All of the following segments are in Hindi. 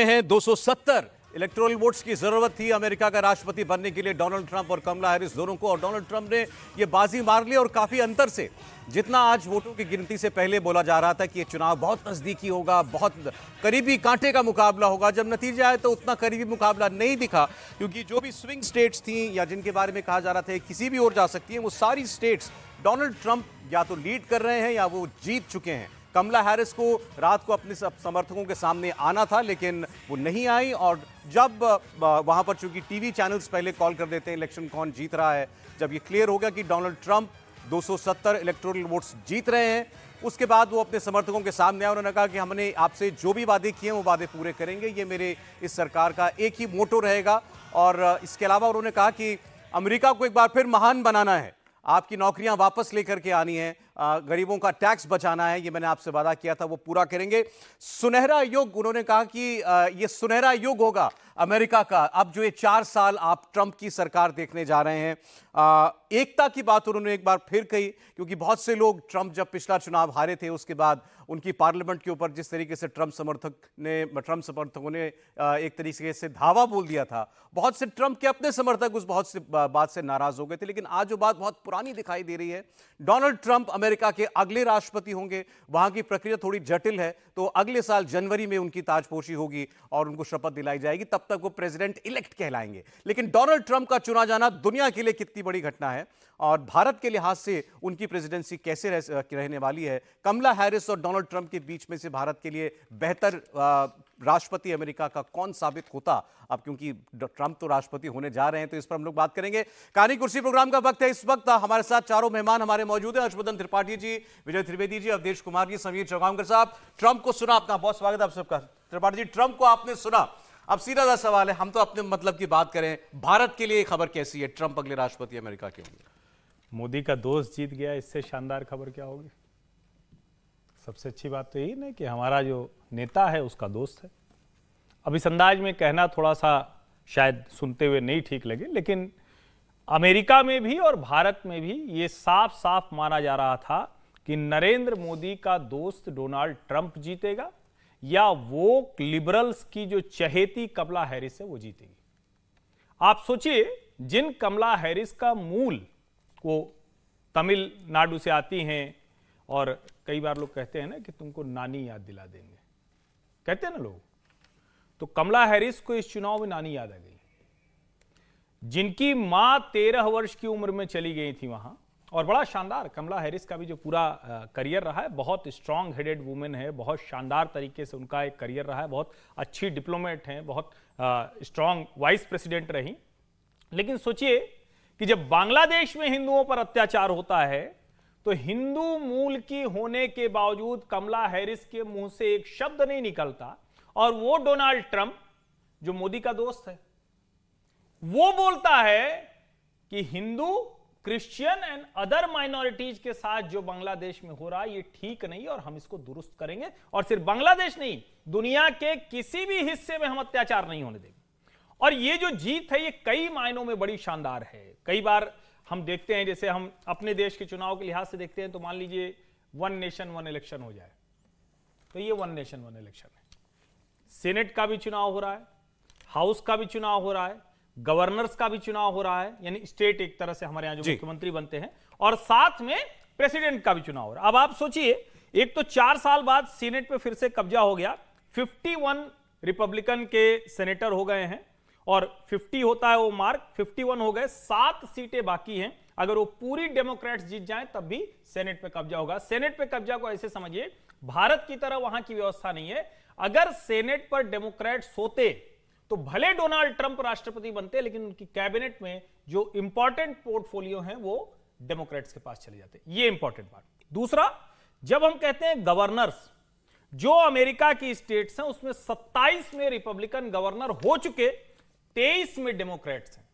हैं 270 इलेक्टोरल वोट्स की जरूरत थी अमेरिका का राष्ट्रपति बनने के लिए डोनाल्ड ट्रंप और कमला हैरिस दोनों को, और डोनाल्ड ट्रंप ने यह बाजी मार ली और काफी अंतर से। जितना आज वोटों की गिनती से पहले बोला जा रहा था कि यह चुनाव बहुत नजदीकी होगा, बहुत करीबी कांटे का मुकाबला होगा, जब नतीजा आया तो उतना करीबी मुकाबला नहीं दिखा, क्योंकि जो भी स्विंग स्टेट्स थी या जिनके बारे में कहा जा रहा था किसी भी ओर जा सकती हैं, वो सारी स्टेट्स डोनाल्ड ट्रंप या तो लीड कर रहे हैं या वो जीत चुके हैं। कमला हैरिस को रात को अपने समर्थकों के सामने आना था, लेकिन वो नहीं आई। और जब वहां पर चूंकि टीवी चैनल्स पहले कॉल कर देते हैं इलेक्शन कौन जीत रहा है, जब ये क्लियर हो गया कि डोनाल्ड ट्रंप 270 इलेक्टोरल वोट्स जीत रहे हैं, उसके बाद वो अपने समर्थकों के सामने आए। उन्होंने कहा कि हमने आपसे जो भी वादे किए वो वादे पूरे करेंगे, ये मेरे इस सरकार का एक ही मोटो रहेगा। और इसके अलावा उन्होंने कहा कि अमेरिका को एक बार फिर महान बनाना है, आपकी नौकरियां वापस लेकर के आनी है, गरीबों का टैक्स बचाना है, ये मैंने आपसे वादा किया था वो पूरा करेंगे। सुनहरा युग, उन्होंने कहा कि ये सुनहरा युग होगा अमेरिका का, अब जो ये 4 साल आप ट्रंप की सरकार देखने जा रहे हैं। एकता की बात उन्होंने एक बार फिर कही, क्योंकि बहुत से लोग ट्रंप जब पिछला चुनाव हारे थे उसके बाद उनकी पार्लियामेंट के ऊपर जिस तरीके से ट्रंप समर्थकों ने एक तरीके से धावा बोल दिया था, बहुत से ट्रंप के अपने समर्थक उस बहुत से बात से नाराज हो गए थे। लेकिन आज जो बात बहुत पुरानी दिखाई दे रही है, डोनाल्ड ट्रंप अमेरिका के अगले राष्ट्रपति होंगे। वहां की प्रक्रिया थोड़ी जटिल है, तो अगले साल जनवरी में उनकी ताजपोशी होगी और उनको शपथ दिलाई जाएगी, तब तक वो प्रेसिडेंट इलेक्ट कहलाएंगे। लेकिन डोनाल्ड ट्रंप का चुना जाना दुनिया के लिए कितनी बड़ी घटना है और भारत के लिहाज से उनकी प्रेसिडेंसी कैसे रहने वाली है, कमला हैरिस और डोनाल्ड ट्रंप के बीच में से भारत के लिए बेहतर राष्ट्रपति अमेरिका का कौन साबित होता, अब क्योंकि ट्रंप तो राष्ट्रपति होने जा रहे हैं, तो इस पर हम लोग बात करेंगे। कहानी कुर्सी प्रोग्राम का वक्त है। इस वक्त हमारे साथ चारों मेहमान हमारे मौजूद हैं, हर्षवर्धन त्रिपाठी जी, विजय त्रिवेदी जी, अवधेश कुमार जी, समीर चौगांवकर साहब। ट्रंप को सुना, आपका बहुत स्वागत है आप सबका। त्रिपाठी जी, ट्रंप को आपने सुना, अब सीधा सा सवाल है, हम तो अपने मतलब की बात करें, भारत के लिए खबर कैसी है, ट्रंप अगले राष्ट्रपति अमेरिका के होंगे? मोदी का दोस्त जीत गया, इससे शानदार खबर क्या होगी? सबसे अच्छी बात तो यही ना कि हमारा जो नेता है उसका दोस्त है। अब इस अंदाज में कहना थोड़ा सा शायद सुनते हुए नहीं ठीक लगे, लेकिन अमेरिका में भी और भारत में भी ये साफ साफ माना जा रहा था कि नरेंद्र मोदी का दोस्त डोनाल्ड ट्रंप जीतेगा या वो लिबरल्स की जो चहेती कमला हैरिस है वो जीतेगी। आप सोचिए, जिन कमला हैरिस का मूल वो तमिलनाडु से आती हैं, और कई बार लोग कहते हैं ना कि तुमको नानी याद दिला देंगे, कहते हैं ना लोग, तो कमला हैरिस को इस चुनाव में नानी याद आ गई, जिनकी मां 13 वर्ष की उम्र में चली गई थी वहां। और बड़ा शानदार कमला हैरिस का भी जो पूरा करियर रहा है, बहुत स्ट्रांग हेडेड वुमेन है, बहुत शानदार तरीके से उनका एक करियर रहा है, बहुत अच्छी डिप्लोमेट हैं, बहुत स्ट्रांग वाइस प्रेसिडेंट रही। लेकिन सोचिए कि जब बांग्लादेश में हिंदुओं पर अत्याचार होता है तो हिंदू मूल की होने के बावजूद कमला हैरिस के मुंह से एक शब्द नहीं निकलता, और वो डोनाल्ड ट्रंप जो मोदी का दोस्त है वो बोलता है कि Hindu, Christian and other minorities के साथ जो बांग्लादेश में हो रहा है ये ठीक नहीं और हम इसको दुरुस्त करेंगे, और सिर्फ बांग्लादेश नहीं, दुनिया के किसी भी हिस्से में हम अत्याचार नहीं होने देंगे। और ये जो जीत है ये कई मायनों में बड़ी शानदार है। कई बार हम देखते हैं, जैसे हम अपने देश के चुनाव के लिहाज से देखते हैं, तो मान लीजिए 1 नेशन 1 इलेक्शन हो जाए, तो ये 1 नेशन 1 इलेक्शन है। सेनेट का भी चुनाव हो रहा है, हाउस का भी चुनाव हो रहा है, गवर्नर्स का भी चुनाव हो रहा है, यानी स्टेट एक तरह से हमारे यहां जो मुख्यमंत्री बनते हैं, और साथ में प्रेसिडेंट का भी चुनाव हो रहा है। अब आप सोचिए, एक तो 4 साल बाद सीनेट पे फिर से कब्जा हो गया, 51 रिपब्लिकन के सेनेटर हो गए हैं, और 50 होता है वो मार्क, 51 हो गए, 7 सीटें बाकी हैं। अगर वो पूरी डेमोक्रेट्स जीत जाएं तब भी सेनेट पे कब्जा होगा। सेनेट पे कब्जा को ऐसे समझिए, भारत की तरह वहां की व्यवस्था नहीं है। अगर सेनेट पर डेमोक्रेट्स होते तो भले डोनाल्ड ट्रंप राष्ट्रपति बनते, लेकिन उनकी कैबिनेट में जो इंपॉर्टेंट पोर्टफोलियो हैं वो डेमोक्रेट्स के पास चले जाते। ये इंपॉर्टेंट बात। दूसरा, जब हम कहते हैं गवर्नर्स, जो अमेरिका की स्टेट्स हैं उसमें 27 में रिपब्लिकन गवर्नर हो चुके, 23 में डेमोक्रेट्स हैं।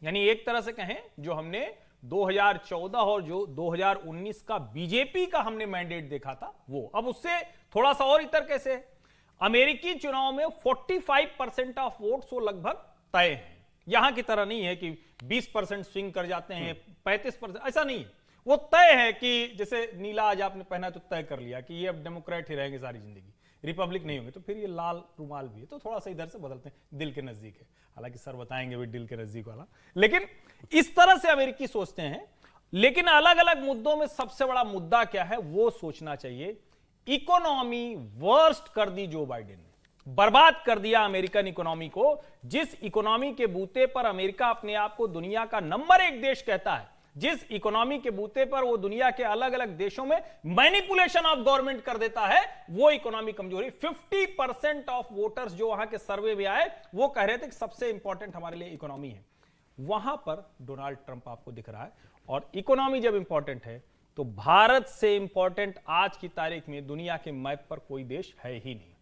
यानी एक तरह से कहें, जो हमने 2014 और जो 2019 का बीजेपी का हमने मैंडेट देखा था वो, अब उससे थोड़ा सा और इतर कैसे है, अमेरिकी चुनाव में 45% ऑफ वोट्स वो लगभग तय हैं। यहां की तरह नहीं है कि 20% स्विंग कर जाते हैं, 35%, ऐसा नहीं है। वो तय है कि जैसे नीला आज आपने पहना तो तय कर लिया कि ये अब डेमोक्रेट ही रहेंगे सारी जिंदगी। रिपब्लिक नहीं होंगे, तो फिर ये लाल रुमाल भी है, तो थोड़ा सा इधर से बदलते हैं, दिल के नजदीक है। हालांकि सर बताएंगे भी दिल के नजदीक वाला, लेकिन इस तरह से अमेरिकी सोचते हैं। लेकिन अलग अलग मुद्दों में सबसे बड़ा मुद्दा क्या है वो सोचना चाहिए। इकोनॉमी वर्स्ट कर दी जो बाइडेन ने, बर्बाद कर दिया अमेरिकन इकोनॉमी को। जिस इकोनॉमी के बूते पर अमेरिका अपने आप को दुनिया का नंबर 1 देश कहता है, जिस इकोनॉमी के बूते पर वो दुनिया के अलग अलग देशों में मैनिपुलेशन ऑफ गवर्नमेंट कर देता है, वो इकोनॉमी कमजोरी। 50% ऑफ वोटर्स जो वहां के सर्वे में आए वो कह रहे थे कि सबसे इंपॉर्टेंट हमारे लिए इकोनॉमी है। वहां पर डोनाल्ड ट्रंप आपको दिख रहा है। और इकोनॉमी जब इंपॉर्टेंट है तो भारत से इंपॉर्टेंट आज की तारीख में दुनिया के मैप पर कोई देश है ही नहीं।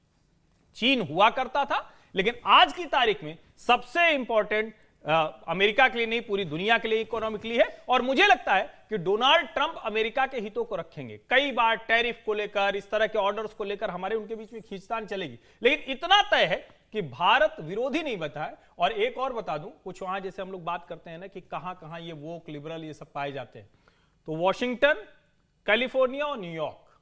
चीन हुआ करता था, लेकिन आज की तारीख में सबसे इंपॉर्टेंट अमेरिका के लिए नहीं, पूरी दुनिया के लिए इकोनॉमिकली है। और मुझे लगता है कि डोनाल्ड ट्रंप अमेरिका के हितों को रखेंगे। कई बार टैरिफ को लेकर, इस तरह के ऑर्डर्स को लेकर हमारे उनके बीच में खींचतान चलेगी, लेकिन इतना तय है कि भारत विरोधी नहीं बता है। और एक और बता दूं, कुछ वहां जैसे हम लोग बात करते हैं ना कि कहां कहां ये वोक लिबरल ये सब पाए जाते हैं, तो वॉशिंगटन, कैलिफोर्निया और न्यूयॉर्क,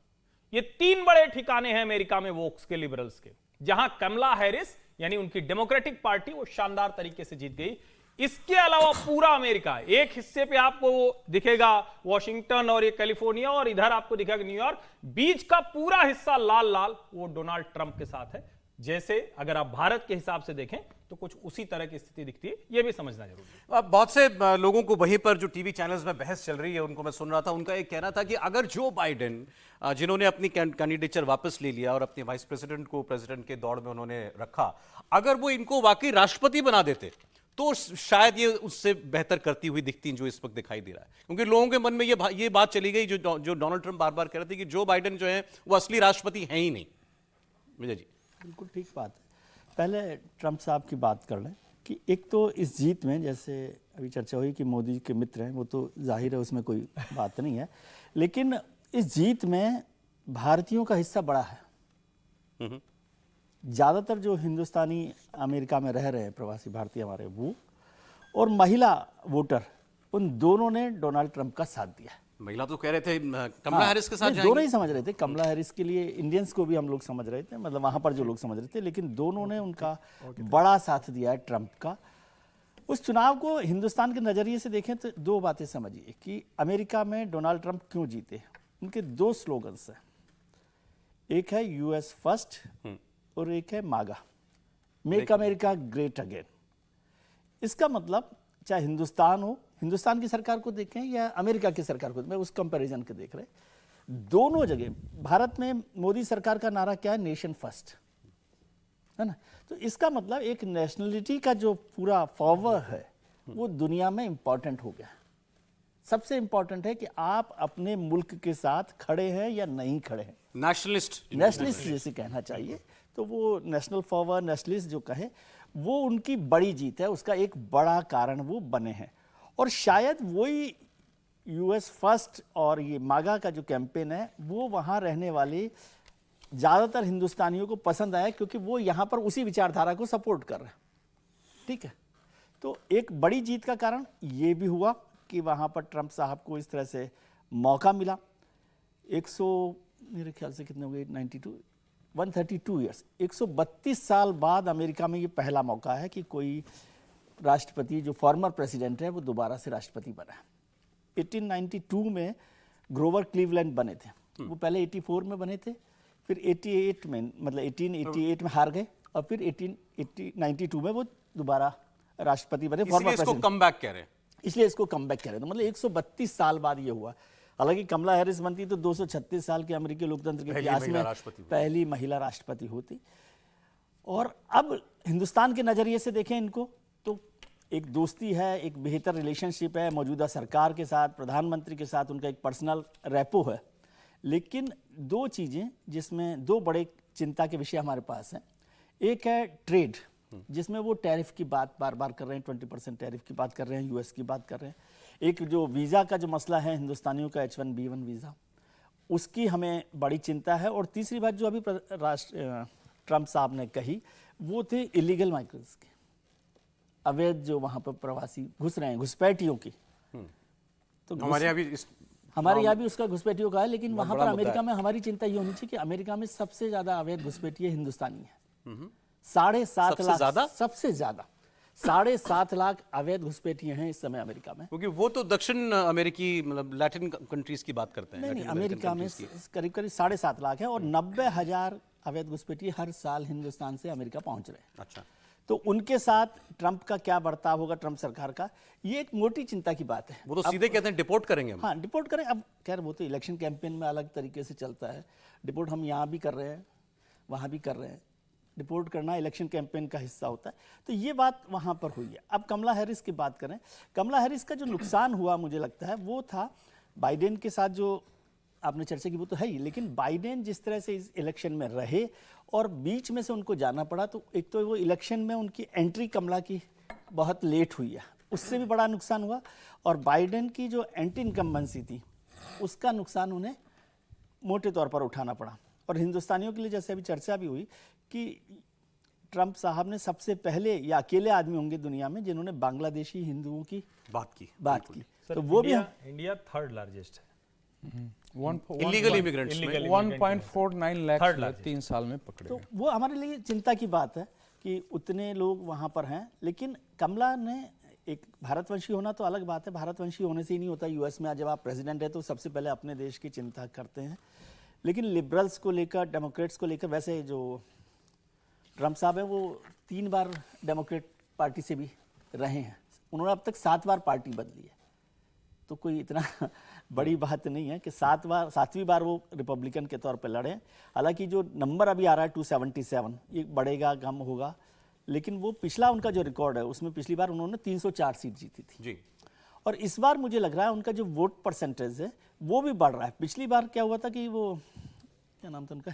ये 3 बड़े ठिकाने हैं अमेरिका में वोक्स के, लिबरल्स के, जहां कमला हैरिस यानी उनकी डेमोक्रेटिक पार्टी वो शानदार तरीके से जीत गई। इसके अलावा पूरा अमेरिका, एक हिस्से पे आपको दिखेगा वॉशिंगटन और ये कैलिफोर्निया, और इधर आपको दिखेगा न्यूयॉर्क, बीच का पूरा हिस्सा लाल लाल वो डोनाल्ड ट्रंप के साथ है। जैसे अगर आप भारत के हिसाब से देखें तो कुछ उसी तरह की स्थिति दिखती है, यह भी समझना जरूरी है। अब बहुत से लोगों को वहीं पर जो टीवी चैनल्स में बहस चल रही है उनको मैं सुन रहा था, उनका एक कहना था कि अगर जो बाइडेन जिन्होंने अपनी कैंडिडेचर वापस ले लिया और अपने वाइस प्रेसिडेंट को प्रेसिडेंट के दौड़ में उन्होंने रखा, अगर वो इनको वाकई राष्ट्रपति बना देते तो शायद ये उससे बेहतर करती हुई दिखती जो इस वक्त दिखाई दे रहा है। क्योंकि लोगों के मन में ये बात चली गई जो डोनाल्ड ट्रंप बार बार कह रहे थे कि जो बाइडेन जो है वो असली राष्ट्रपति है ही नहीं। विजय जी, बिल्कुल ठीक बात है। पहले ट्रंप साहब की बात कर लें कि एक तो इस जीत में, जैसे अभी चर्चा हुई कि मोदी के मित्र हैं, वो तो जाहिर है उसमें कोई बात नहीं है, लेकिन इस जीत में भारतीयों का हिस्सा बड़ा है। ज़्यादातर जो हिंदुस्तानी अमेरिका में रह रहे हैं, प्रवासी भारतीय हमारे, वो और महिला वोटर, उन दोनों ने डोनाल्ड ट्रंप का साथ दिया। महिला तो कह रहे थे कमला हैरिस के साथ जाएंगे। दोनों ही समझ रहे थे, कमला हैरिस के लिए इंडियंस को भी हम लोग समझ रहे थे, मतलब वहां पर जो लोग समझ रहे थे, लेकिन दोनों ने उनका बड़ा साथ दिया है ट्रंप का। उस चुनाव को हिंदुस्तान के नजरिए से देखें तो 2 बातें समझिए कि अमेरिका में डोनाल्ड ट्रंप क्यों जीते। उनके 2 स्लोगन्स हैं, एक है यूएस फर्स्ट और एक है मागा, मेक अमेरिका ग्रेट अगेन। इसका मतलब चाहे हिंदुस्तान हो, हिंदुस्तान की सरकार को देखें या अमेरिका की सरकार को, मैं उस कंपैरिजन के देख रहे, दोनों जगह भारत में मोदी सरकार का नारा क्या है, नेशन फर्स्ट, है ना। तो इसका मतलब एक नेशनलिटी का जो पूरा फॉर्वर है वो दुनिया में इंपॉर्टेंट हो गया। सबसे इंपॉर्टेंट है कि आप अपने मुल्क के साथ खड़े हैं या नहीं खड़े हैं। नेशनलिस्ट जैसे कहना चाहिए, तो वो नेशनल फॉर्वर, नेशनलिस्ट जो कहे, वो उनकी बड़ी जीत है, उसका एक बड़ा कारण वो बने हैं। और शायद वही यूएस फर्स्ट और ये मागा का जो कैंपेन है वो वहाँ रहने वाले ज़्यादातर हिंदुस्तानियों को पसंद आया, क्योंकि वो यहाँ पर उसी विचारधारा को सपोर्ट कर रहे हैं। ठीक है, तो एक बड़ी जीत का कारण ये भी हुआ कि वहाँ पर ट्रंप साहब को इस तरह से मौका मिला। 100 मेरे ख्याल से कितने हो गए, 132 ईयर्स, 132 साल बाद अमेरिका में ये पहला मौका है कि कोई राष्ट्रपति जो फॉर्मर प्रेसिडेंट है वो दोबारा से राष्ट्रपति बना है। 1892 में ग्रोवर क्लीवलैंड बने थे, वो पहले 84 में बने थे, फिर 88 में, मतलब 1888 में हार गए, और फिर 1892 में वो दोबारा राष्ट्रपति बने, फॉर्मर प्रेसिडेंट। कमबैक कह रहे हैं, इसलिए इसको कमबैक कह रहे हैं। तो मतलब 132 साल बाद ये हुआ। हालांकि कमला हैरिस बनती तो 236 साल के अमेरिकी लोकतंत्र के इतिहास में पहली महिला राष्ट्रपति होती। और अब हिंदुस्तान के नजरिए से देखें इनको, तो एक दोस्ती है, एक बेहतर रिलेशनशिप है मौजूदा सरकार के साथ, प्रधानमंत्री के साथ उनका एक पर्सनल रैपो है। लेकिन 2 चीज़ें जिसमें 2 बड़े चिंता के विषय हमारे पास हैं। एक है ट्रेड, जिसमें वो टैरिफ की बात बार बार कर रहे हैं, 20% टैरिफ की बात कर रहे हैं, यूएस की बात कर रहे हैं। एक जो वीज़ा का जो मसला है हिंदुस्तानियों का, H1B1 वीज़ा, उसकी हमें बड़ी चिंता है। और तीसरी बात जो अभी ट्रंप साहब ने कही वो थे इलीगल माइग्रेंट्स की, अवैध जो वहाँ पर प्रवासी घुस रहे हैं, घुसपैठियों की। तो हमारे यहाँ भी हमारे यहाँ भी उसका घुसपैठियों का है, लेकिन वहां पर बड़ा मुद्दा अमेरिका में हमारी चिंता ये होनी चाहिए कि अमेरिका में सबसे ज्यादा अवैध घुसपैठिए हिंदुस्तानी है। 7.5 सबसे लाख, ज्यादा? सबसे ज्यादा 7.5 लाख अवैध घुसपैठिए हैं इस समय अमेरिका में। क्योंकि वो तो दक्षिण अमेरिकी मतलब लैटिन कंट्रीज की बात करते हैं। नहीं, लैटिन अमेरिकन अमेरिका में countries की। करीब करीब 7.5 लाख है और 90,000 अवैध घुसपैठिए हर साल हिंदुस्तान से अमेरिका पहुंच रहे हैं। अच्छा, तो उनके साथ ट्रंप का क्या बर्ताव होगा, ट्रंप सरकार का, ये एक मोटी चिंता की बात है। वो तो सीधे कहते हैं डिपोर्ट करेंगे हम। हाँ, डिपोर्ट करें। अब खैर वो तो इलेक्शन कैंपेन में अलग तरीके से चलता है। डिपोर्ट हम यहाँ भी कर रहे हैं, वहाँ भी कर रहे हैं। डिपोर्ट करना इलेक्शन कैंपेन का हिस्सा होता है। तो ये बात वहाँ पर हुई है। अब कमला हैरिस की बात करें, कमला हैरिस का जो नुकसान हुआ मुझे लगता है वो था बाइडेन के साथ जो आपने चर्चा की वो तो है ही, लेकिन बाइडेन जिस तरह से इस इलेक्शन में रहे और बीच में से उनको जाना पड़ा, तो एक तो वो इलेक्शन में उनकी एंट्री कमला की बहुत लेट हुई है, उससे भी बड़ा नुकसान हुआ। और बाइडेन की जो एंटी इनकम्बेंसी थी उसका नुकसान उन्हें मोटे तौर पर उठाना पड़ा। और हिंदुस्तानियों के लिए जैसे अभी चर्चा भी हुई कि ट्रंप साहब ने सबसे पहले या अकेले आदमी होंगे दुनिया में जिन्होंने बांग्लादेशी हिंदुओं की बात की। सर, तो वो भी इंडिया थर्ड लार्जेस्ट है इलीगल इमिग्रेंट्स में 1.49 लाख Third largest. 3 साल में पकड़े तो गए। वो हमारे लिए चिंता की बात है कि उतने लोग वहाँ पर हैं। लेकिन कमला ने एक भारतवंशी होना तो अलग बात है, भारतवंशी होने से ही नहीं होता। यूएस में जब आप प्रेसिडेंट है तो सबसे पहले अपने देश की चिंता करते हैं। लेकिन लिबरल्स को लेकर, डेमोक्रेट्स को लेकर, वैसे जो ट्रंप साहब हैं वो 3 बार डेमोक्रेट पार्टी से भी रहे हैं, उन्होंने अब तक 7 बार पार्टी बदली है। तो कोई इतना बड़ी बात नहीं है कि 7वीं बार वो रिपब्लिकन के तौर पर लड़े। हालांकि जो नंबर अभी आ रहा है 277, ये बढ़ेगा कम होगा, लेकिन वो पिछला उनका जो रिकॉर्ड है उसमें पिछली बार उन्होंने 304 सीट जीती थी जी। और इस बार मुझे लग रहा है उनका जो वोट परसेंटेज है वो भी बढ़ रहा है। पिछली बार क्या हुआ था कि वो क्या नाम था उनका,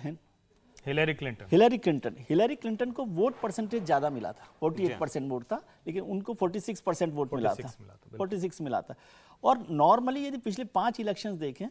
हिलेरी क्लिंटन हिलेरी क्लिंटन को वोट परसेंटेज ज्यादा मिला था, 48% वोट था, लेकिन उनको 46% वोट मिला था, 46 मिला था। और नॉर्मली यदि पिछले 5 इलेक्शंस देखें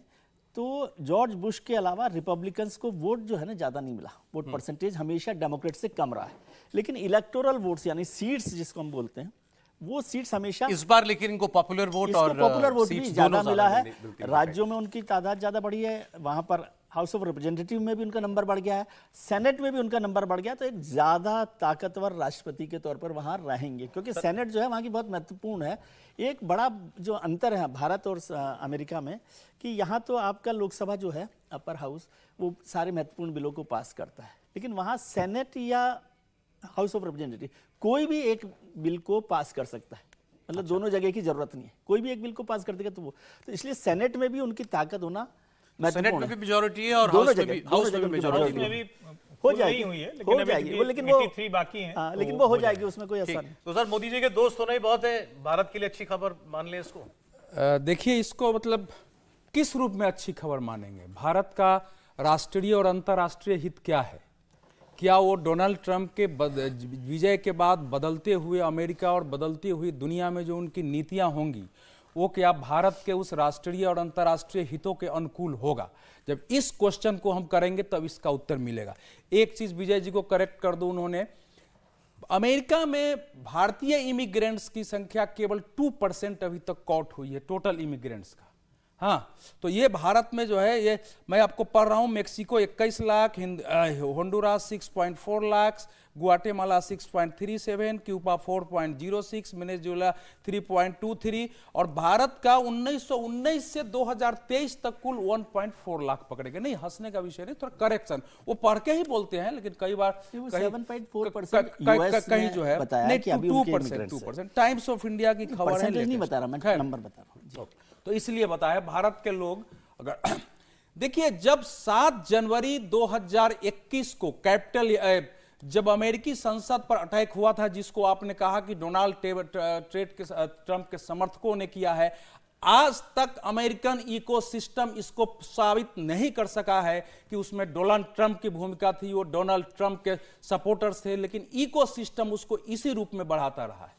तो जॉर्ज बुश के अलावा रिपब्लिकन्स को वोट जो है ना ज्यादा नहीं मिला, वोट परसेंटेज हमेशा डेमोक्रेट से कम रहा है। लेकिन इलेक्टोरल वोट्स यानी सीट्स जिसको हम बोलते हैं, वो सीट्स हमेशा इस बार लेकिन इनको पॉपुलर वोट और पॉपुलर वोट भी सीट्स ज्यादा दोनों मिला है। बिल्कुल। राज्यों में उनकी तादाद ज्यादा बढ़ी है, वहां पर हाउस ऑफ रिप्रेजेंटेटिव में भी उनका नंबर बढ़ गया है, सेनेट में भी उनका नंबर बढ़ गया। तो एक ज्यादा ताकतवर राष्ट्रपति के तौर पर वहां रहेंगे, क्योंकि सेनेट जो है वहां की बहुत महत्वपूर्ण है। एक बड़ा जो अंतर है भारत और अमेरिका में कि यहाँ तो आपका लोकसभा जो है अपर हाउस वो सारे महत्वपूर्ण बिलों को पास करता है, लेकिन वहाँ सेनेट या हाउस ऑफ रिप्रेजेंटेटिव कोई भी एक बिल को पास कर सकता है। मतलब दोनों जगह की जरूरत नहीं है, कोई भी एक बिल को पास कर देगा तो वो, तो इसलिए सेनेट में भी उनकी ताकत होना सेनेट में भी मेजॉरिटी है और दोनों हाउस में जगह- भी दोनों जगह उनकी मेजॉरिटी majority है। है। हो जाएगी, नहीं हुई है, हो लेकिन जाएगी अभी वो, लेकिन वो 83 बाकी हैं। हाँ, लेकिन वो हो जाएगी, उसमें कोई असर नहीं। तो सर मोदी जी के दोस्त होना ही बहुत है, भारत के लिए अच्छी खबर मान लें इसको। देखिए इसको मतलब किस रूप में अच्छी खबर मानेंगे। भारत का राष्ट्रीय और अंतर्राष्ट्रीय हित क्या है? क्या वो डोनाल्ड ट्रंप के विजय के बाद बदलते हुए अमेरिका और बदलती हुई दुनिया में जो उनकी नीतियां होंगी वो क्या भारत के उस राष्ट्रीय और अंतर्राष्ट्रीय हितों के अनुकूल होगा? जब इस क्वेश्चन को हम करेंगे तब इसका उत्तर मिलेगा। एक चीज विजय जी को करेक्ट कर दो, उन्होंने अमेरिका में भारतीय इमिग्रेंट्स की संख्या केवल 2% अभी तक कॉट हुई है टोटल इमिग्रेंट्स का। हाँ, तो ये भारत में जो है, ये मैं आपको पढ़ रहा हूं, Mexico 21 lakh, Honduras 6.4 lakh, Guatemala 6.37, Cuba 4.06, Venezuela 3.23 और भारत का 1919 से 2023 तक कुल 1.4 लाख पकड़े गए। नहीं, हंसने का विषय नहीं, थोड़ा करेक्शन, वो पढ़ के ही बोलते हैं, लेकिन कई बार 7.4% कहीं जो है बताया कि अभी उनके 2%। टाइम्स ऑफ इंडिया की खबर है, परसेंटेज नहीं latest। बता रहा मैं, खैर, नंबर बता रहा हूँ। तो इसलिए बताया भारत के लोग अगर देखिए, जब 7 जनवरी 2021 को जब अमेरिकी संसद पर अटैक हुआ था, जिसको आपने कहा कि डोनाल्ड ट्रंप के समर्थकों ने किया है, आज तक अमेरिकन इकोसिस्टम इसको साबित नहीं कर सका है कि उसमें डोनाल्ड ट्रंप की भूमिका थी, वो डोनाल्ड ट्रंप के सपोर्टर्स थे, लेकिन इकोसिस्टम उसको इसी रूप में बढ़ाता रहा है।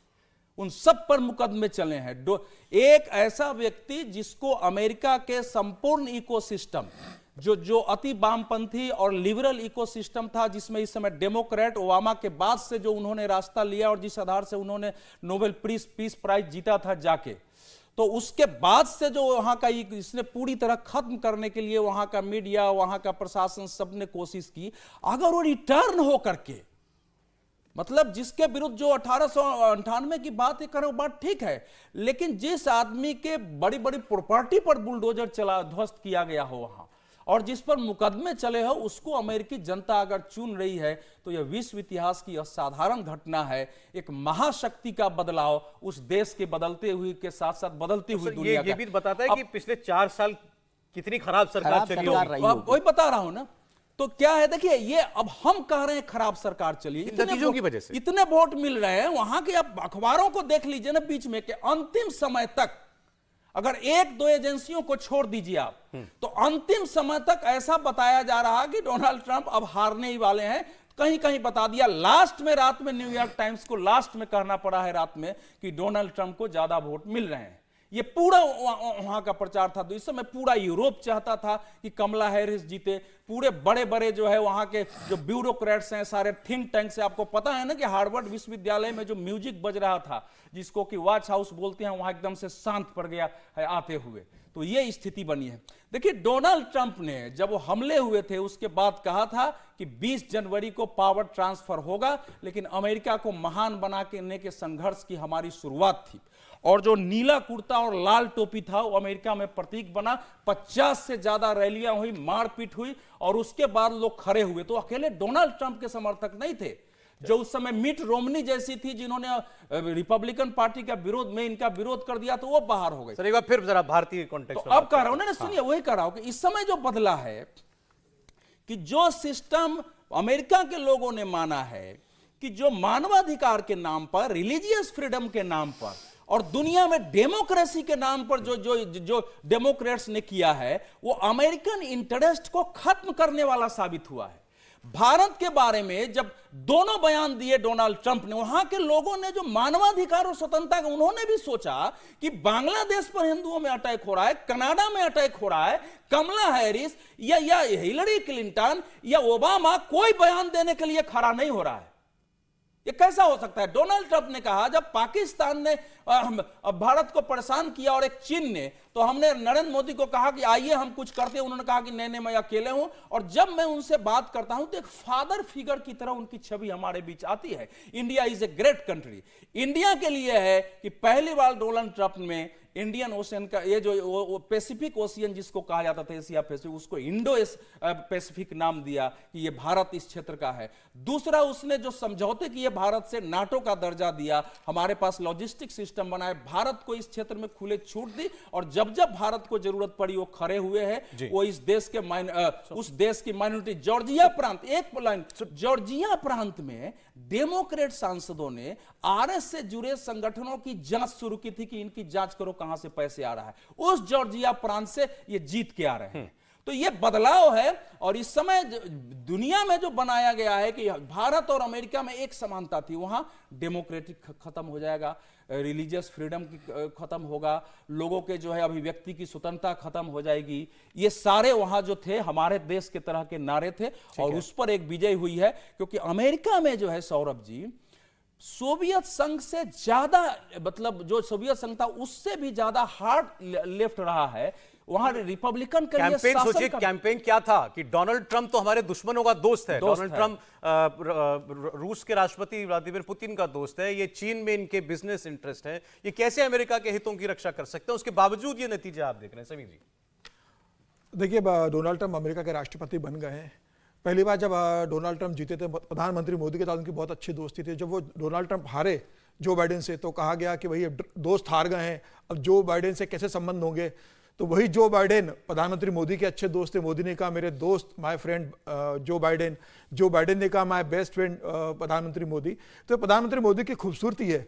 उन सब पर मुकदमे चले हैं। एक ऐसा व्यक्ति जिसको अमेरिका के संपूर्ण इकोसिस्टम जो अति वामपंथी और लिबरल इकोसिस्टम था, जिसमें इस समय डेमोक्रेट ओबामा के बाद से जो उन्होंने रास्ता लिया और जिस आधार से उन्होंने नोबेल पीस प्राइज जीता था जाके, तो उसके बाद से जो वहां का इसने पूरी तरह खत्म करने के लिए वहां का मीडिया, वहां का प्रशासन सबने कोशिश की। अगर वो रिटर्न हो करके, मतलब जिसके विरुद्ध जो 1898 की बात करें वो बात ठीक है, लेकिन जिस आदमी के बड़ी बड़ी प्रॉपर्टी पर बुलडोजर चला ध्वस्त किया गया हो वहां, और जिस पर मुकदमे चले हो, उसको अमेरिकी जनता अगर चुन रही है, तो यह विश्व इतिहास की असाधारण घटना है। एक महाशक्ति का बदलाव उस देश के बदलते हुए के साथ साथ बदलती हुई दुनिया ये भी बताता है कि पिछले 4 साल कितनी खराब सरकार चली होगी। वही बता रहा हूं ना। तो क्या है, देखिए, ये अब हम कह रहे हैं खराब सरकार चली, नतीजों की वजह से इतने वोट मिल रहे हैं वहां के। आप अखबारों को देख लीजिए ना, बीच में के अंतिम समय तक, अगर 1-2 एजेंसियों को छोड़ दीजिए आप, तो अंतिम समय तक ऐसा बताया जा रहा है कि डोनाल्ड ट्रंप अब हारने ही वाले हैं। कहीं कहीं बता दिया लास्ट में, रात में न्यूयॉर्क टाइम्स को लास्ट में कहना पड़ा है रात में कि डोनाल्ड ट्रंप को ज्यादा वोट मिल रहे हैं। ये पूरा वहां का प्रचार था। तो इस समय पूरा यूरोप चाहता था कि कमला हैरिस जीते। पूरे बड़े बड़े जो है वहां के जो ब्यूरोक्रेट्स हैं, सारे थिंक टैंक से, आपको पता है ना कि हार्वर्ड विश्वविद्यालय में जो म्यूजिक बज रहा था, जिसको कि वॉच हाउस बोलते हैं, वहां एकदम से शांत पड़ गया है आते हुए। तो ये स्थिति बनी है। देखिए, डोनाल्ड ट्रंप ने जब वो हमले हुए थे उसके बाद कहा था कि 20 जनवरी को पावर ट्रांसफर होगा, लेकिन अमेरिका को महान बनाने के संघर्ष की हमारी शुरुआत थी। और जो नीला कुर्ता और लाल टोपी था वो अमेरिका में प्रतीक बना। 50 से ज्यादा रैलियां हुई, मारपीट हुई, और उसके बाद लोग खड़े हुए। तो अकेले डोनाल्ड ट्रंप के समर्थक नहीं थे। जो उस समय मिट रोमनी जैसी थी, जिन्होंने रिपब्लिकन पार्टी का विरोध में इनका विरोध कर दिया, तो वो बाहर हो गए। सर एक बार फिर जरा भारतीय कॉन्टेक्स्ट तो अब कह रहा हूं ना, सुनिए, वही कह रहा हूं कि इस समय जो बदला है कि जो सिस्टम अमेरिका के लोगों ने माना है कि जो मानवाधिकार के नाम पर, रिलीजियस फ्रीडम के नाम पर, और दुनिया में डेमोक्रेसी के नाम पर जो जो जो डेमोक्रेट्स ने किया है, वो अमेरिकन इंटरेस्ट को खत्म करने वाला साबित हुआ है। भारत के बारे में जब दोनों बयान दिए डोनाल्ड ट्रंप ने, वहां के लोगों ने जो मानवाधिकार और स्वतंत्रता, उन्होंने भी सोचा कि बांग्लादेश पर हिंदुओं में अटैक हो रहा है, कनाडा में अटैक हो रहा है, कमला हैरिस या हिलरी क्लिंटन या ओबामा कोई बयान देने के लिए खड़ा नहीं हो रहा है। ये कैसा हो सकता है? डोनाल्ड ट्रंप ने कहा, जब पाकिस्तान ने भारत को परेशान किया और एक चीन ने, तो हमने नरेंद्र मोदी को कहा कि आइए हम कुछ करते हैं। उन्होंने कहा कि नहीं, मैं अकेले हूं। और जब मैं उनसे बात करता हूं तो एक फादर फिगर की तरह उनकी छवि हमारे बीच आती है। India is a great country. India के लिए है कि पहली बार डोनाल्ड ट्रंप में इंडियन ओशियन का, ये जो पैसिफिक ओशियन जिसको कहा जाता था, एशिया पैसिफिक, उसको इंडो पैसिफिक नाम दिया कि ये भारत इस क्षेत्र का है। दूसरा, उसने जो समझौते किए भारत से, नाटो का दर्जा दिया, हमारे पास लॉजिस्टिक सिस्टम बनाए, भारत को इस क्षेत्र में खुले छूट दी। और जब जब भारत को जरूरत पड़ी वो खड़े हुए हैं। वो इस देश के उस देश की माइनॉरिटी, जॉर्जिया प्रांत, एक लाइन, जॉर्जिया प्रांत में डेमोक्रेट सांसदों ने आरएस से जुड़े संगठनों की जांच शुरू की थी कि इनकी जांच करो कहां से पैसे आ रहा है। उस जॉर्जिया प्रांत से ये जीत के आ रहे हैं। तो ये बदलाव है। और इस समय दुनिया में जो बनाया गया है कि भारत और अमेरिका में एक समानता थी, वहां डेमोक्रेटिक खत्म हो जाएगा, रिलीजियस फ्रीडम खत्म होगा, लोगों के जो है अभिव्यक्ति की स्वतंत्रता खत्म हो जाएगी। ये सारे वहां जो थे हमारे देश के तरह के नारे थे, और उस पर एक विजय हुई है। क्योंकि अमेरिका में जो है सौरभ जी, सोवियत संघ से ज्यादा, मतलब जो सोवियत संघ था उससे भी ज्यादा हार्ड लेफ्ट रहा है वहां रिपब्लिकन के लिए। कैंपेन सोचिए, कैंपेन क्या था कि डोनाल्ड ट्रंप तो हमारे दुश्मनों का दोस्त है। डोनाल्ड ट्रंप रूस के राष्ट्रपति व्लादिमीर पुतिन का दोस्त है। ये चीन में इनके बिजनेस इंटरेस्ट है। ये कैसे अमेरिका के हितों की रक्षा कर सकते हैं? उसके बावजूद ये नतीजा आप देख रहे हैं। समीर जी, देखिए, डोनाल्ड ट्रंप अमेरिका के राष्ट्रपति बन गए हैं। पहली बार जब डोनाल्ड ट्रंप जीते थे, प्रधानमंत्री मोदी के साथ उनकी बहुत अच्छी दोस्ती थी। जब वो डोनाल्ड ट्रंप हारे जो बाइडेन से, तो कहा गया कि भाई दोस्त हार गए हैं, अब जो बाइडेन से कैसे संबंध होंगे। तो वही जो बाइडेन प्रधानमंत्री मोदी के अच्छे दोस्त थे। मोदी ने कहा मेरे दोस्त, माय फ्रेंड जो बाइडेन ने कहा माय बेस्ट फ्रेंड प्रधानमंत्री मोदी। तो प्रधानमंत्री मोदी की खूबसूरती है,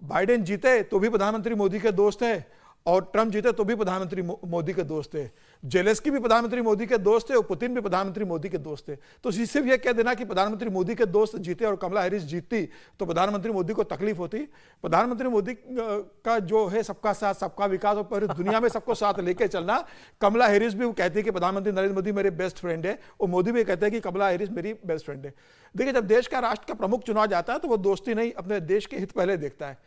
बाइडेन जीते तो भी प्रधानमंत्री मोदी के दोस्त है, और ट्रंप जीते तो भी प्रधानमंत्री मोदी के दोस्त थे। जेलेस्की भी प्रधानमंत्री मोदी के दोस्त थे, और पुतिन भी प्रधानमंत्री मोदी के दोस्त थे। तो इससे भी यह कह देना कि प्रधानमंत्री मोदी के दोस्त जीते और कमला हैरिस जीतती तो प्रधानमंत्री मोदी को तकलीफ होती। प्रधानमंत्री मोदी का जो है सबका साथ सबका विकास, और पूरी दुनिया में सबको साथ लेके चलना। कमला हैरिस भी वो कहती है कि प्रधानमंत्री नरेंद्र मोदी मेरे बेस्ट फ्रेंड है, और मोदी भी कहते हैं कि कमला हैरिस मेरी बेस्ट फ्रेंड है। देखिए, जब देश का राष्ट्र का प्रमुख चुना जाता है तो वो दोस्ती नहीं, अपने देश के हित पहले देखता है।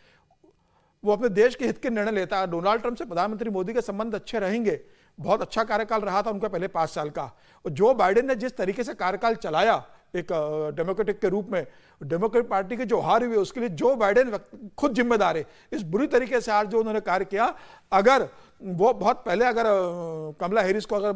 वो अपने देश के हित के निर्णय लेता है। डोनाल्ड ट्रंप से प्रधानमंत्री मोदी के संबंध अच्छे रहेंगे, बहुत अच्छा कार्यकाल रहा था उनका पहले 5 साल का। और जो बाइडेन ने जिस तरीके से कार्यकाल चलाया एक डेमोक्रेटिक के रूप में, डेमोक्रेटिक पार्टी की जो हार हुई उसके लिए जो बाइडेन खुद जिम्मेदार है। इस बुरी तरीके से हार जो उन्होंने कार्य किया, अगर वो बहुत पहले अगर कमला हैरिस को अगर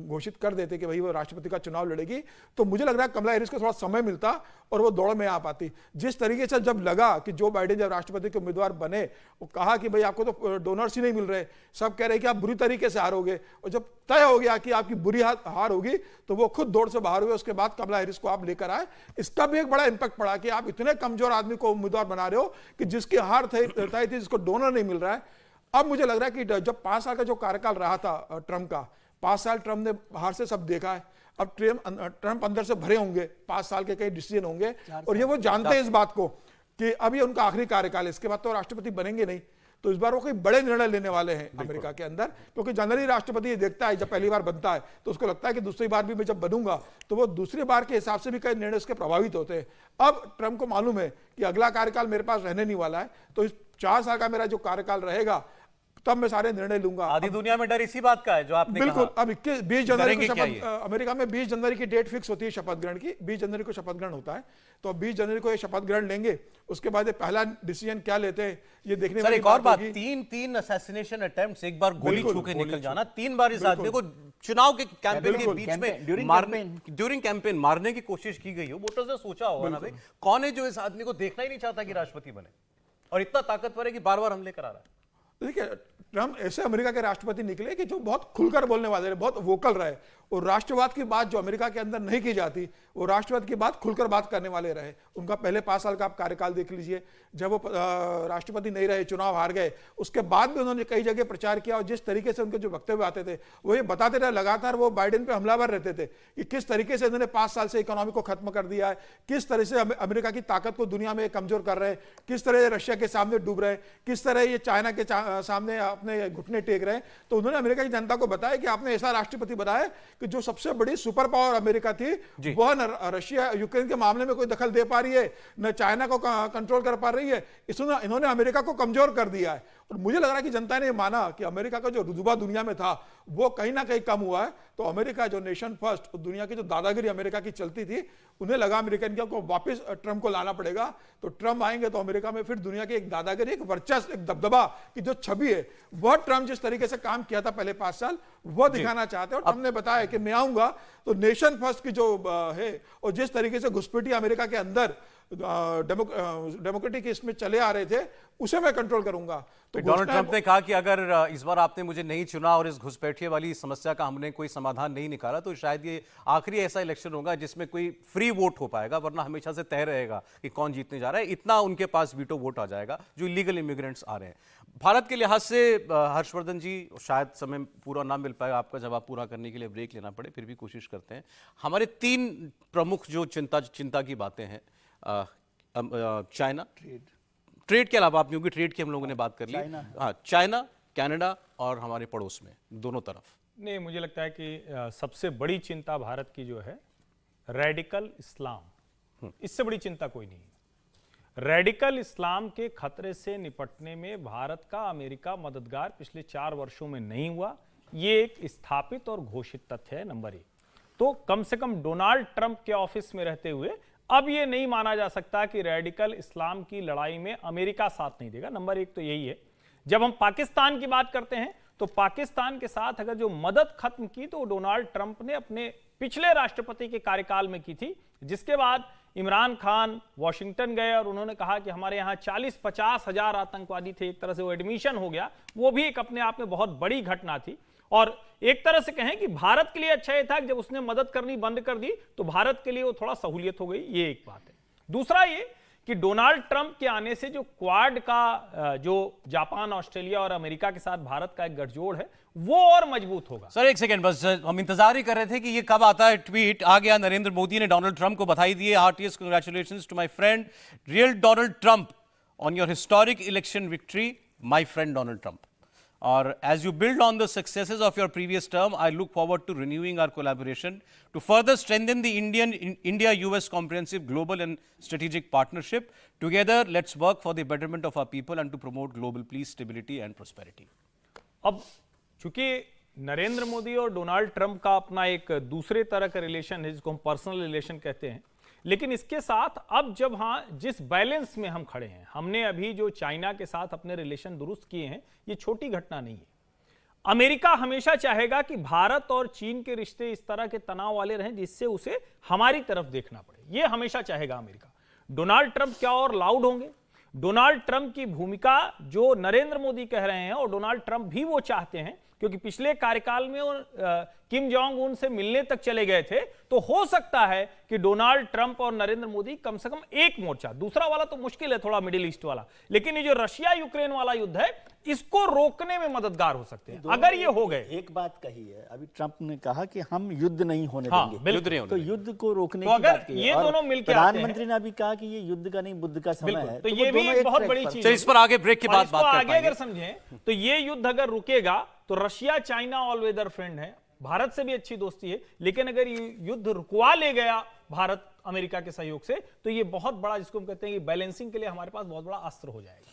घोषित कर देते कि भाई वो राष्ट्रपति का चुनाव लड़ेगी, तो मुझे लग रहा है कमला हैरिस को थोड़ा समय मिलता और वो दौड़ में आ पाती। जिस तरीके से जब लगा कि जो बाइडेन जब राष्ट्रपति के उम्मीदवार बने, वो कहा कि भाई आपको तो डोनर्स ही नहीं मिल रहे, सब कह रहे कि आप बुरी तरीके से हारोगे, और जब तय हो गया कि आपकी बुरी हार होगी तो वो खुद दौड़ से बाहर हुए। उसके बाद कमला हैरिस को आप लेकर आए। इसका भी एक बड़ा इंपैक्ट पड़ा कि आप इतने कमजोर आदमी को उम्मीदवार बना रहे हो कि जिसकी हार तय थी, जिसको डोनर नहीं मिल रहा है। अब मुझे लग रहा है कि जब 5 साल का जो कार्यकाल रहा था ट्रंप का, 5 साल ट्रंप ने बाहर से सब देखा है। अब ट्रंप अंदर से भरे होंगे, 5 साल के कई डिसीजन होंगे, और ये वो जानते हैं इस बात को कि अब ये उनका आखिरी कार्यकाल है, इसके बाद तो राष्ट्रपति बनेंगे नहीं। तो इस बार वो कोई बड़े निर्णय लेने वाले हैं अमेरिका के अंदर, क्योंकि जनरली राष्ट्रपति ये देखता है जब पहली बार बनता है तो उसको लगता है कि दूसरी बार भी मैं जब बनूंगा तो वो दूसरी बार के हिसाब से भी कई निर्णय उसके प्रभावित होते हैं। अब ट्रंप को मालूम है कि अगला कार्यकाल मेरे पास रहने नहीं वाला है, तो इस 4 साल का मेरा जो कार्यकाल रहेगा तब मैं सारे निर्णय लूंगा। आधी दुनिया में डर इसी बात का है जो आपने बिल्कुल कहा। अब 20 जनवरी को करेंगे क्या अमेरिका में 20 जनवरी की डेट फिक्स होती है शपथ ग्रहण की। 20 जनवरी को शपथ ग्रहण होता है, तो 20 जनवरी को ये शपथ ग्रहण लेंगे। उसके बाद ये पहला डिसीजन क्या लेते हैं ये देखने सर वाली एक और बात, होगी। 3 असैसिनेशन अटेम्प्ट्स, एक बार गोली बिल्कुल, छू के गोली निकल छू- जाना, 3 बार इस आदमी को चुनाव के कैंपेन के बीच में ड्यूरिंग कैंपेन मारने की कोशिश की गई हो। वोटर्स ने सोचा होगा ना भाई कौन है जो इस आदमी को देखना ही नहीं चाहता कि राष्ट्रपति बने, और इतना ताकतवर है कि बार बार हमले करा रहा है। देखिए ट्रम्प ऐसे अमेरिका के राष्ट्रपति निकले कि जो बहुत खुलकर बोलने वाले रहे, बहुत वोकल रहे, और राष्ट्रवाद की बात जो अमेरिका के अंदर नहीं की जाती वो राष्ट्रवाद की बात खुलकर बात करने वाले रहे। उनका पहले 5 साल का आप कार्यकाल देख लीजिए, जब वो राष्ट्रपति नहीं रहे, चुनाव हार गए, उसके बाद भी उन्होंने कई जगह प्रचार किया, और जिस तरीके से उनके जो वक्तव्य आते थे वो ये बताते रहे लगातार, वो बाइडेन पे हमलावर रहते थे कि किस तरीके से इन्होंने 5 साल से इकोनॉमी को खत्म कर दिया है, किस तरह से अमेरिका की ताकत को दुनिया में कमजोर कर रहे हैं, किस तरह रशिया के सामने डूब रहे हैं, किस तरह ये चाइना के सामने अपने घुटने टेक रहे हैं। तो उन्होंने अमेरिका की जनता को बताया कि आपने ऐसा राष्ट्रपति बनाया कि जो सबसे बड़ी सुपर पावर अमेरिका थी वह न रशिया यूक्रेन के मामले में कोई दखल दे पा रही है, न चाइना को कंट्रोल कर पा रही है। इन्होंने अमेरिका को कमजोर कर दिया है। और मुझे लग रहा है कि जनता ने माना कि अमेरिका का जो रुतबा दुनिया में था वो कहीं ना कहीं कम हुआ है। तो अमेरिका जो नेशन फर्स्ट, दुनिया की जो दादागिरी अमेरिका की चलती थी, उन्हें लगा अमेरिकन को वापस ट्रंप को लाना पड़ेगा। तो ट्रंप आएंगे तो अमेरिका में फिर दुनिया की एक दादागिरी, एक वर्चस्व, एक दबदबा की जो छवि है, वह ट्रंप जिस तरीके से काम किया था पहले 5 साल वह दिखाना चाहते हैं। और ट्रंप ने बताया कि मैं आऊंगा तो नेशन फर्स्ट की जो है, और जिस तरीके से घुसपैठी अमेरिका के अंदर डेमोक्रेटिक इसमें चले आ रहे थे उसे मैं कंट्रोल करूंगा। तो डोनाल्ड ट्रंप ने कहा कि अगर इस बार आपने मुझे नहीं चुना और इस घुसपैठिए वाली समस्या का हमने कोई समाधान नहीं निकाला तो शायद ये आखिरी ऐसा इलेक्शन होगा जिसमें कोई फ्री वोट हो पाएगा, वरना हमेशा से तय रहेगा कि कौन जीतने जा रहा है। इतना उनके पास वीटो वोट आ जाएगा जो इलीगल इमिग्रेंट्स आ रहे हैं। भारत के लिहाज से हर्षवर्धन जी, शायद समय पूरा ना मिल पाएगा, आपका जवाब पूरा करने के लिए ब्रेक लेना पड़े, फिर भी कोशिश करते हैं। हमारे 3 प्रमुख जो चिंता की बातें हैं, चाइना, ट्रेड के अलावा, आप क्योंकि ट्रेड की हम लोगों ने बात कर ली, हाँ, चाइना, कनाडा और हमारे पड़ोस में दोनों तरफ। नहीं, मुझे लगता है कि सबसे बड़ी चिंता भारत की जो है रेडिकल इस्लाम, इससे बड़ी चिंता कोई नहीं है। रेडिकल इस्लाम के खतरे से निपटने में भारत का अमेरिका मददगार पिछले 4 वर्षों में नहीं हुआ, ये एक स्थापित और घोषित तथ्य है, नंबर 1। तो कम से कम डोनाल्ड ट्रंप के ऑफिस में रहते हुए अब ये नहीं माना जा सकता कि रेडिकल इस्लाम की लड़ाई में अमेरिका साथ नहीं देगा। नंबर 1 तो यही है। जब हम पाकिस्तान की बात करते हैं तो पाकिस्तान के साथ अगर जो मदद खत्म की तो डोनाल्ड ट्रंप ने अपने पिछले राष्ट्रपति के कार्यकाल में की थी, जिसके बाद इमरान खान वॉशिंगटन गए और उन्होंने कहा कि हमारे यहाँ 40-50 हजार आतंकवादी थे। एक तरह से वो एडमिशन हो गया, वो भी एक अपने आप में बहुत बड़ी घटना थी। और एक तरह से कहें कि भारत के लिए अच्छा यह था कि जब उसने मदद करनी बंद कर दी तो भारत के लिए वो थोड़ा सहूलियत हो गई, ये एक बात है। दूसरा ये कि डोनाल्ड ट्रंप के आने से जो क्वाड का जो जापान, ऑस्ट्रेलिया और अमेरिका के साथ भारत का एक गठजोड़ है वो और मजबूत होगा। सर एक सेकंड बस, हम इंतजार ही कर रहे थे कि ये कब आता है। ट्वीट आ गया, नरेंद्र मोदी ने डोनाल्ड ट्रंप को बधाई दी है। Heartiest congratulations to my friend real Donald Trump on your historic election victory, my friend Donald Trump. और as you build on the successes of your previous term, I look forward to renewing our collaboration to further strengthen the India-US comprehensive global and strategic partnership. Together, let's work for the betterment of our people and to promote global peace, stability and prosperity. अब चूंकि नरेंद्र मोदी और डोनाल्ड ट्रंप का अपना एक दूसरे तरह का रिलेशन है जिसको हम पर्सनल रिलेशन कहते हैं, लेकिन इसके साथ अब जब जिस बैलेंस में हम खड़े हैं, हमने अभी जो चाइना के साथ अपने रिलेशन दुरुस्त किए हैं, ये छोटी घटना नहीं है। अमेरिका हमेशा चाहेगा कि भारत और चीन के रिश्ते इस तरह के तनाव वाले रहें जिससे उसे हमारी तरफ देखना पड़े, ये हमेशा चाहेगा अमेरिका। डोनाल्ड ट्रंप क्या और लाउड होंगे? डोनाल्ड ट्रंप की भूमिका जो नरेंद्र मोदी कह रहे हैं और डोनाल्ड ट्रंप भी वो चाहते हैं, क्योंकि पिछले कार्यकाल में वो किम जोंग उन से मिलने तक चले गए थे, तो हो सकता है कि डोनाल्ड ट्रंप और नरेंद्र मोदी कम से कम एक मोर्चा, दूसरा वाला तो मुश्किल है थोड़ा, मिडिल ईस्ट वाला, लेकिन ये जो रशिया यूक्रेन वाला युद्ध है इसको रोकने में मददगार हो सकते हैं अगर ये हो गए। एक बात कही है अभी ट्रंप ने कहा कि हम युद्ध नहीं होने हाँ, देंगे, बिल्कुल। तो युद्ध को रोकने तो की अगर बात की है। ये और दोनों मिलके आते हैं- प्रधानमंत्री ने अभी कहा कि ये युद्ध का नहीं बुद्ध का समय बिल्कुल, है, तो वो ये भी दोनों एक एक बहुत ट्रैक बड़ी पर चीज हैं। चलिए इस पर आगे ब्रेक के और बाद इसको बात कर आगे पाएंगे। अगर समझें तो ये युद्ध अगर रुकेगा तो Russia China all weather friend है, भारत से भी अच्छी दोस्ती है, लेकिन अगर ये युद्ध रुकवा ले गया भारत अमेरिका के सहयोग से, तो ये बहुत बड़ा, जिसको हम कहते हैं कि बैलेंसिंग के लिए हमारे पास बहुत बड़ा अस्त्र हो जाएगा।